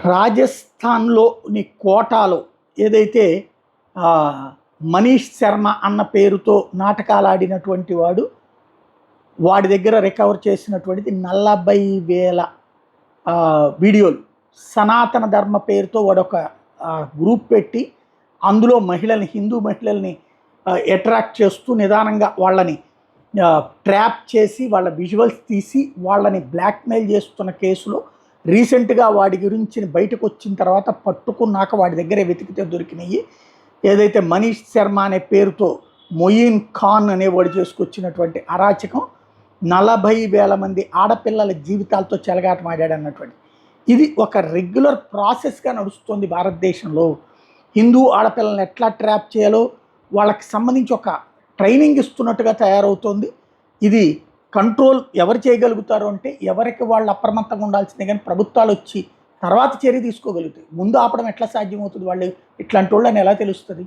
రాజస్థాన్లోని కోటాలో ఏదైతే మనీష్ శర్మ అన్న పేరుతో నాటకాలు ఆడినటువంటి వాడి దగ్గర రికవర్ చేసినటువంటిది 40,000 వీడియోలు. సనాతన ధర్మ పేరుతో వాడు ఒక గ్రూప్ పెట్టి అందులో మహిళల్ని, హిందూ మహిళల్ని అట్రాక్ట్ చేస్తూ నిదానంగా వాళ్ళని ట్రాప్ చేసి వాళ్ళ విజువల్స్ తీసి వాళ్ళని బ్లాక్మెయిల్ చేస్తున్న కేసులో రీసెంట్గా వాడి గురించి బయటకు వచ్చిన తర్వాత పట్టుకున్నాక వాడి దగ్గరే వెతికితే దొరికినాయి. ఏదైతే మనీష్ శర్మ అనే పేరుతో మొయిన్ ఖాన్ అనేవాడు చేసుకొచ్చినటువంటి అరాచకం 40,000 మంది ఆడపిల్లల జీవితాలతో చెలగాటమాడాడు అన్నటువంటి ఇది ఒక రెగ్యులర్ ప్రాసెస్గా నడుస్తుంది భారతదేశంలో. హిందూ ఆడపిల్లల్ని ఎట్లా ట్రాప్ చేయాలో వాళ్ళకి సంబంధించి ఒక ట్రైనింగ్ ఇస్తున్నట్టుగా తయారవుతోంది. ఇది కంట్రోల్ ఎవరు చేయగలుగుతారు అంటే ఎవరికి వాళ్ళు అప్రమత్తంగా ఉండాల్సిందే, కానీ ప్రభుత్వాలు వచ్చి తర్వాత చర్య తీసుకోగలుగుతాయి. ముందు ఆపడం ఎట్లా సాధ్యమవుతుంది? వాళ్ళు ఇట్లాంటి వాళ్ళని ఎలా తెలుస్తుంది?